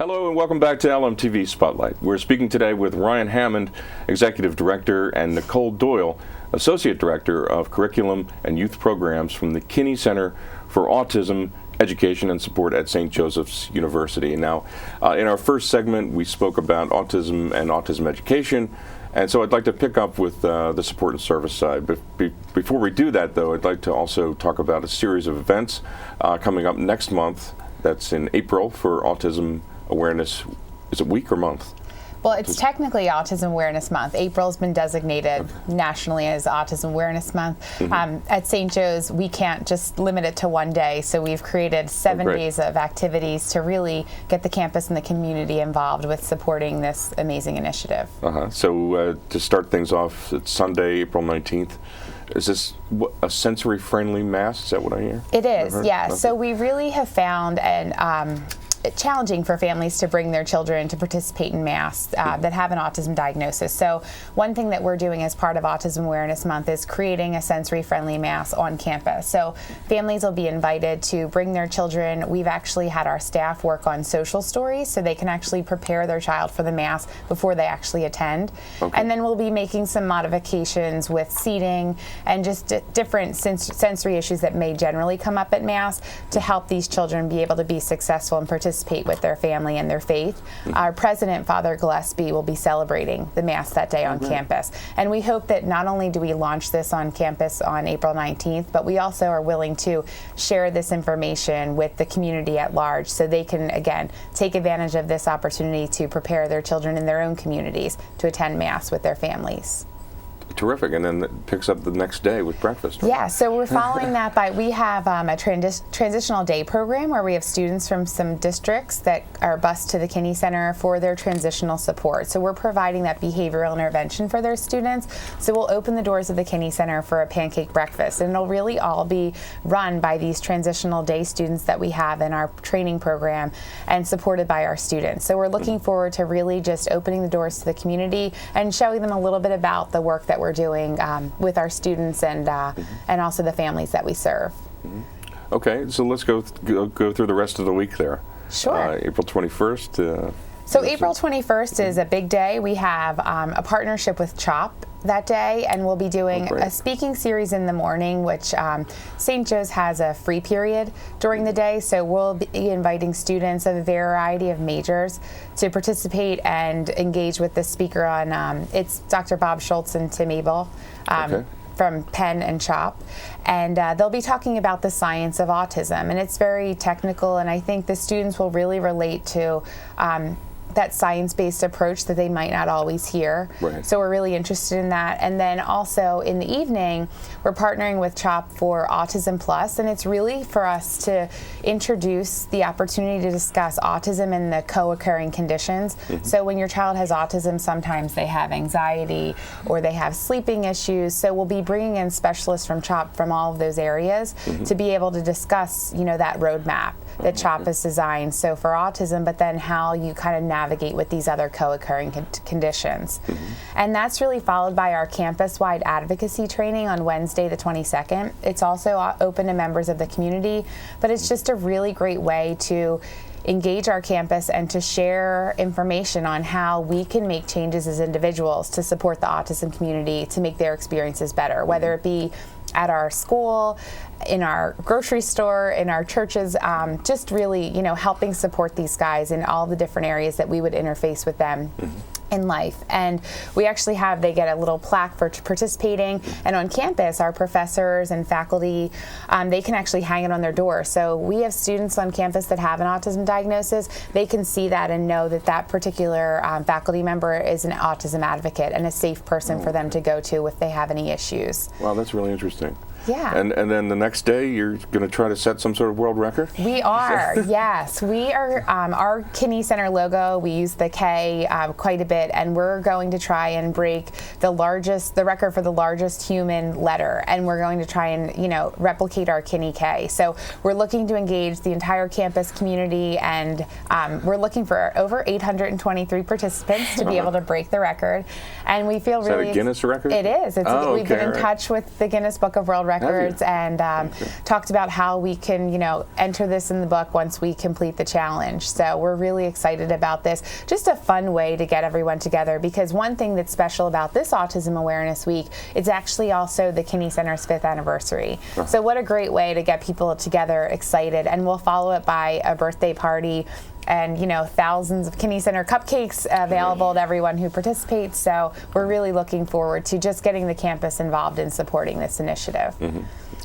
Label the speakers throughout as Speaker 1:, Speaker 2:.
Speaker 1: Hello and welcome back to LMTV Spotlight. We're speaking today with Ryan Hammond, Executive Director, and Nicole Doyle, Associate Director of Curriculum and Youth Programs from the Kinney Center for Autism, Education and Support at St. Joseph's University. Now, in our first segment, we spoke about autism and autism education, and so I'd like to pick up with the support and service side. But before we do that, though, I'd like to also talk about a series of events coming up next month. That's in April for Autism Awareness. Is it week or month?
Speaker 2: Well, it's technically Autism Awareness Month. April's been designated nationally as Autism Awareness Month. At St. Joe's, we can't just limit it to one day, so we've created 7 days of activities to really get the campus and the community involved with supporting this amazing initiative.
Speaker 1: So to start things off, it's Sunday, April 19th. Is this a sensory-friendly mass? Is that what I hear?
Speaker 2: It is, yeah. Okay. So we really have found challenging for families to bring their children to participate in mass that have an autism diagnosis. So one thing that we're doing as part of Autism Awareness Month is creating a sensory-friendly mass on campus. So families will be invited to bring their children. We've actually had our staff work on social stories so they can actually prepare their child for the mass before they actually attend. And then we'll be making some modifications with seating and just different sensory issues that may generally come up at mass to help these children be able to be successful and participate with their family and their faith. Our president, Father Gillespie, will be celebrating the mass that day on campus. And we hope that not only do we launch this on campus on April 19th, but we also are willing to share this information with the community at large so they can, again, take advantage of this opportunity to prepare their children in their own communities to attend mass with their families.
Speaker 1: Terrific, and then it picks up the next day with breakfast. Right?
Speaker 2: Yeah, so we're following that by, we have a transitional day program where we have students from some districts that are bused to the Kinney Center for their transitional support. So we're providing that behavioral intervention for their students. So we'll open the doors of the Kinney Center for a pancake breakfast, and it'll really all be run by these transitional day students that we have in our training program and supported by our students. So we're looking forward to really just opening the doors to the community and showing them a little bit about the work that we're doing with our students and also the families that we serve.
Speaker 1: Okay, so let's go through the rest of the week there.
Speaker 2: Sure.
Speaker 1: April 21st.
Speaker 2: So April 21st is a big day. We have a partnership with CHOP that day, and we'll be doing a speaking series in the morning, which St. Joe's has a free period during the day, so we'll be inviting students of a variety of majors to participate and engage with the speaker on, it's Dr. Bob Schultz and Tim Abel from Penn and CHOP, and they'll be talking about the science of autism, and it's very technical, and I think the students will really relate to that science-based approach that they might not always hear. So we're really interested in that. And then also in the evening, we're partnering with CHOP for Autism Plus, and it's really for us to introduce the opportunity to discuss autism and the co-occurring conditions. So when your child has autism, sometimes they have anxiety or they have sleeping issues. So we'll be bringing in specialists from CHOP from all of those areas to be able to discuss, you know, that roadmap that CHOP has designed. So for autism, but then how you kind of navigate with these other co-occurring conditions. And that's really followed by our campus-wide advocacy training on Wednesday the 22nd. It's also open to members of the community, but it's just a really great way to engage our campus and to share information on how we can make changes as individuals to support the autism community to make their experiences better, whether it be at our school, in our grocery store, in our churches, just really, you know, helping support these guys in all the different areas that we would interface with them in life. And we actually they get a little plaque for participating, and on campus, our professors and faculty, they can actually hang it on their door. So we have students on campus that have an autism diagnosis. They can see that and know that that particular faculty member is an autism advocate and a safe person for them to go to if they have any issues.
Speaker 1: Wow, that's really interesting.
Speaker 2: Yeah.
Speaker 1: And then the next day, you're going to try to set some sort of world record?
Speaker 2: We are, yes. We are, our Kinney Center logo, we use the K quite a bit, and we're going to try and break the record for the largest human letter, and we're going to try and, you know, replicate our Kinney K. So we're looking to engage the entire campus community, and we're looking for over 823 participants to be able to break the record. And we feel really...
Speaker 1: Is that a Guinness record?
Speaker 2: It is. We've been in touch with the Guinness Book of World Records records and talked about how we can, enter this in the book once we complete the challenge. So we're really excited about this. Just a fun way to get everyone together, because one thing that's special about this Autism Awareness Week, it's actually also the Kinney Center's 5th anniversary. So what a great way to get people together excited, and we'll follow it by a birthday party and thousands of Kinney Center cupcakes available to everyone who participates. So we're really looking forward to just getting the campus involved in supporting this initiative.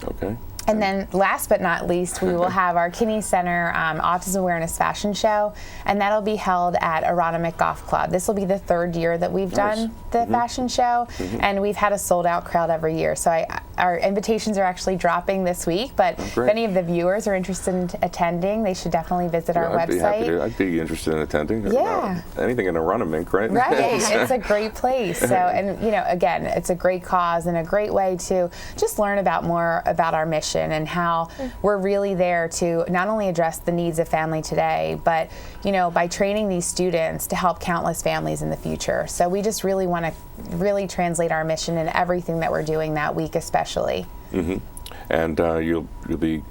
Speaker 1: Okay.
Speaker 2: And then last but not least, we will have our Kinney Center Autism Awareness Fashion Show, and that'll be held at Aronimink Golf Club. This will be the 3rd year that we've done the fashion show, and we've had a sold-out crowd every year. So our invitations are actually dropping this week, but if any of the viewers are interested in attending, they should definitely visit our website.
Speaker 1: I'd be interested in attending.
Speaker 2: Yeah.
Speaker 1: Anything in Aronimink, right?
Speaker 2: Right. It's a great place. So, and again, it's a great cause and a great way to just learn more about our mission and how we're really there to not only address the needs of family today, but by training these students to help countless families in the future. So we just really want to translate our mission in everything that we're doing that week, especially.
Speaker 1: And you'll be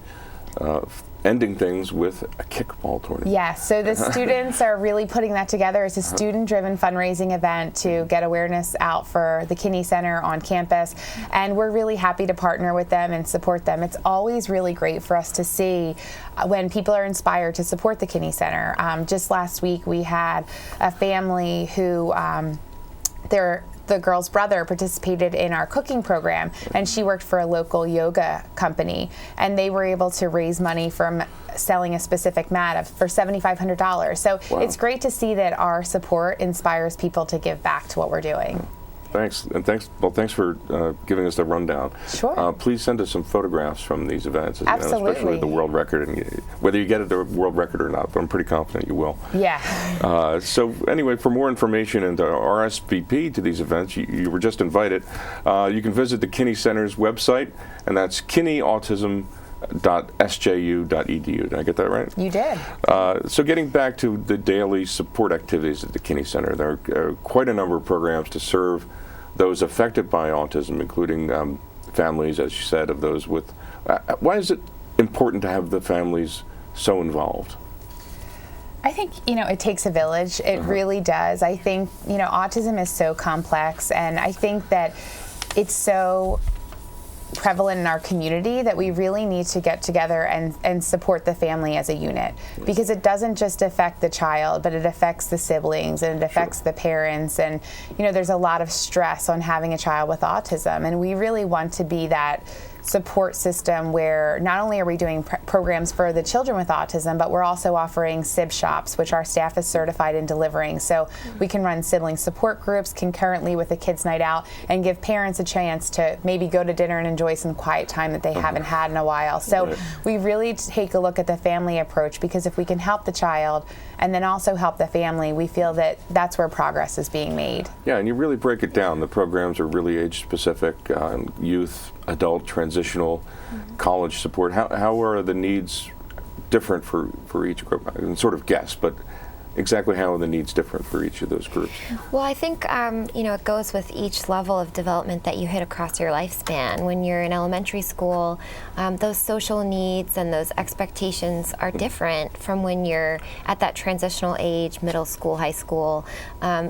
Speaker 1: ending things with a kickball tournament.
Speaker 2: Yes, so the students are really putting that together. It's a student-driven fundraising event to get awareness out for the Kinney Center on campus, and we're really happy to partner with them and support them. It's always really great for us to see when people are inspired to support the Kinney Center. Just last week we had a family who the girl's brother participated in our cooking program, and she worked for a local yoga company, and they were able to raise money from selling a specific mat for $7,500. So it's great to see that our support inspires people to give back to what we're doing.
Speaker 1: Thanks, and thanks for giving us the rundown.
Speaker 2: Sure.
Speaker 1: Please send us some photographs from these events,
Speaker 2: Absolutely.
Speaker 1: Especially the world record, and whether you get it the world record or not, but I'm pretty confident you will.
Speaker 2: Yeah.
Speaker 1: So anyway, for more information and RSVP to these events, you were just invited. You can visit the Kinney Center's website, and that's kinneyautism.sju.edu. Did I get that right?
Speaker 2: You did.
Speaker 1: So getting back to the daily support activities at the Kinney Center, there are quite a number of programs to serve those affected by autism, including families, as you said, of those with. Why is it important to have the families so involved?
Speaker 2: I think, it takes a village. It really does. I think, autism is so complex, and I think that it's so prevalent in our community that we really need to get together and support the family as a unit, because it doesn't just affect the child, but it affects the siblings and it affects the parents, and there's a lot of stress on having a child with autism, and we really want to be that support system where not only are we doing programs for the children with autism, but we're also offering SIB shops, which our staff is certified in delivering. So we can run sibling support groups concurrently with a kids' night out and give parents a chance to maybe go to dinner and enjoy some quiet time that they haven't had in a while. So we really take a look at the family approach, because if we can help the child and then also help the family, we feel that that's where progress is being made.
Speaker 1: Yeah, and you really break it down. The programs are really age-specific, youth, adult, transitional, college support. How are the needs different for each group? I can sort of guess, but exactly how are the needs different for each of those groups?
Speaker 3: Well, I think it goes with each level of development that you hit across your lifespan. When you're in elementary school, those social needs and those expectations are different from when you're at that transitional age, middle school, high school.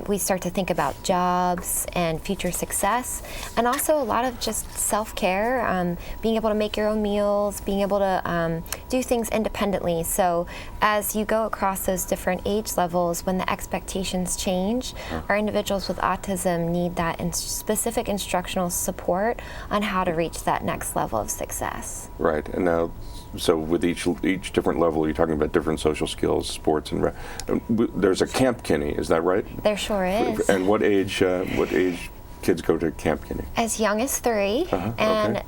Speaker 3: We start to think about jobs and future success, and also a lot of just self-care, being able to make your own meals, being able to do things independently. So as you go across those different age levels, when the expectations change, our individuals with autism need that specific instructional support on how to reach that next level of success.
Speaker 1: Right, and now, so with each different level, you're talking about different social skills, sports, and there's a Camp Kinney, is that right?
Speaker 3: There sure is.
Speaker 1: And what age kids go to Camp Kinney?
Speaker 3: As young as 3 and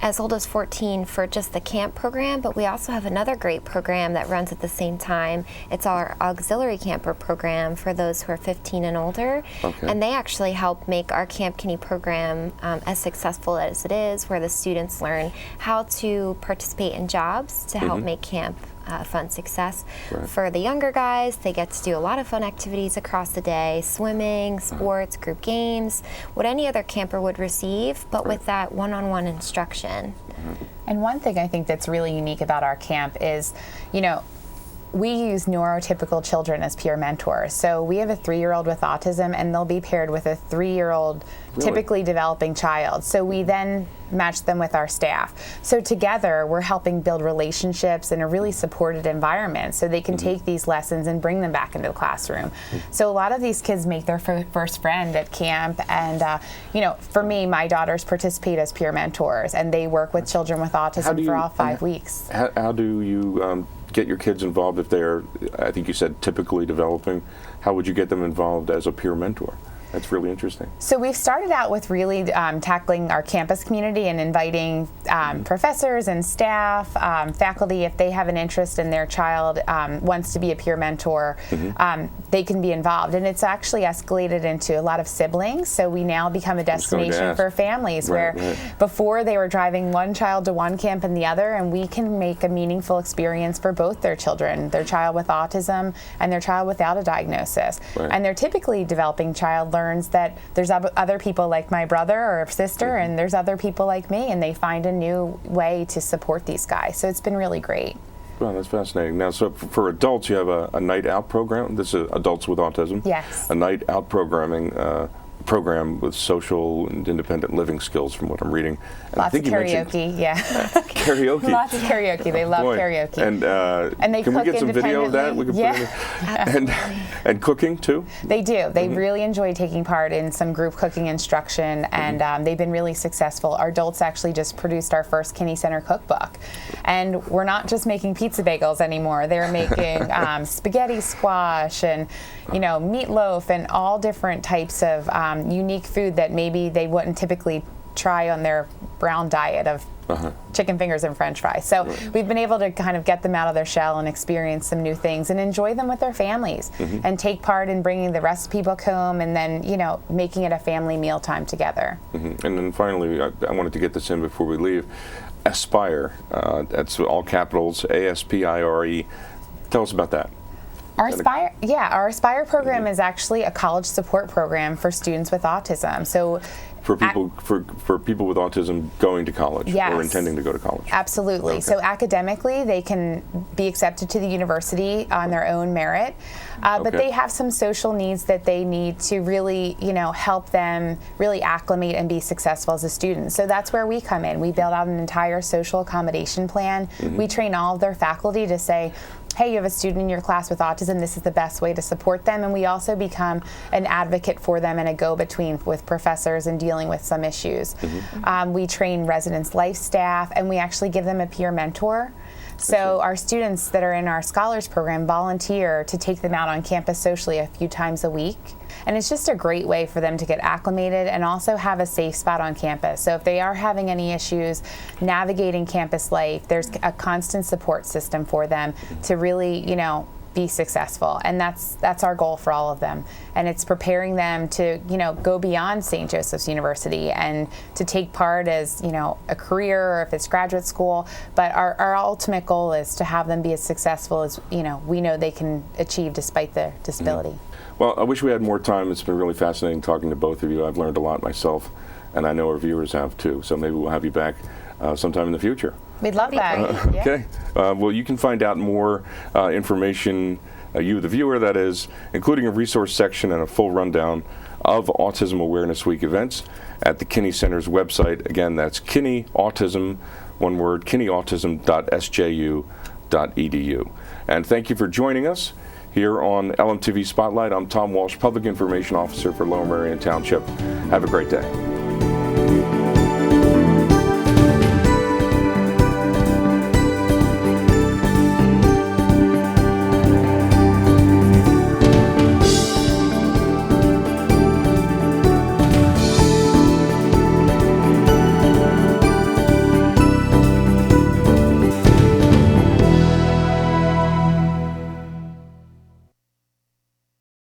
Speaker 3: as old as 14 for just the camp program, but we also have another great program that runs at the same time. It's our auxiliary camper program for those who are 15 and older, and they actually help make our Camp Kinney program as successful as it is, where the students learn how to participate in jobs to help make camp fun success.
Speaker 1: Right.
Speaker 3: For the younger guys, they get to do a lot of fun activities across the day, swimming, sports, group games, what any other camper would receive, but with that one-on-one instruction.
Speaker 2: And one thing I think that's really unique about our camp is, we use neurotypical children as peer mentors. So we have a 3-year-old with autism, and they'll be paired with a 3-year-old typically developing child. So we then match them with our staff. So together we're helping build relationships in a really supported environment so they can take these lessons and bring them back into the classroom. So a lot of these kids make their first friend at camp, and for me, my daughters participate as peer mentors, and they work with children with autism for all 5 weeks.
Speaker 1: How do you get your kids involved if they're, I think you said, typically developing? How would you get them involved as a peer mentor? That's really interesting.
Speaker 2: So we've started out with really tackling our campus community and inviting professors and staff, faculty, if they have an interest in their child wants to be a peer mentor, they can be involved. And it's actually escalated into a lot of siblings. So we now become a destination for families where before they were driving one child to one camp and the other, and we can make a meaningful experience for both their children, their child with autism and their child without a diagnosis. And their typically developing child learns that there's other people like my brother or sister, and there's other people like me, and they find a new way to support these guys. So it's been really great.
Speaker 1: Well, that's fascinating. Now, so for adults, you have a night out program. This is adults with autism.
Speaker 2: Yes.
Speaker 1: A night out program with social and independent living skills, from what I'm reading. And
Speaker 2: Lots of karaoke,
Speaker 1: Karaoke.
Speaker 2: Lots of karaoke. They love karaoke.
Speaker 1: And
Speaker 2: they
Speaker 1: can
Speaker 2: cook
Speaker 1: we get some video of that? We can put in and cooking too?
Speaker 2: They do. They really enjoy taking part in some group cooking instruction, and they've been really successful. Our adults actually just produced our first Kinney Center cookbook. And we're not just making pizza bagels anymore. They're making spaghetti squash and meatloaf and all different types of unique food that maybe they wouldn't typically try on their brown diet of chicken fingers and french fries. So we've been able to kind of get them out of their shell and experience some new things and enjoy them with their families and take part in bringing the recipe book home and then, making it a family mealtime together. And
Speaker 1: then finally, I wanted to get this in before we leave. Aspire, that's all capitals, ASPIRE. Tell us about that.
Speaker 2: Our Aspire program is actually a college support program for students with autism. So
Speaker 1: for people with autism going to college or intending to go to college.
Speaker 2: Absolutely. So academically, they can be accepted to the university on their own merit, but they have some social needs that they need to really, help them really acclimate and be successful as a student. So that's where we come in. We build out an entire social accommodation plan. We train all of their faculty to say, hey, you have a student in your class with autism, this is the best way to support them. And we also become an advocate for them and a go-between with professors and dealing with some issues. We train residence life staff, and we actually give them a peer mentor. So our students that are in our scholars program volunteer to take them out on campus socially a few times a week. And it's just a great way for them to get acclimated and also have a safe spot on campus. So if they are having any issues navigating campus life, there's a constant support system for them to really, be successful. And that's our goal for all of them. And it's preparing them to, go beyond St. Joseph's University and to take part as, a career or if it's graduate school. But our ultimate goal is to have them be as successful as, we know they can achieve despite their disability.
Speaker 1: Well, I wish we had more time. It's been really fascinating talking to both of you. I've learned a lot myself, and I know our viewers have too. So maybe we'll have you back sometime in the future.
Speaker 2: We'd love that.
Speaker 1: Okay. Well, you can find out more information, you the viewer that is, including a resource section and a full rundown of Autism Awareness Week events at the Kinney Center's website. Again, that's Kinney Autism, one word, kinneyautism.sju.edu. And thank you for joining us here on LMTV Spotlight. I'm Tom Walsh, Public Information Officer for Lower Merion Township. Have a great day.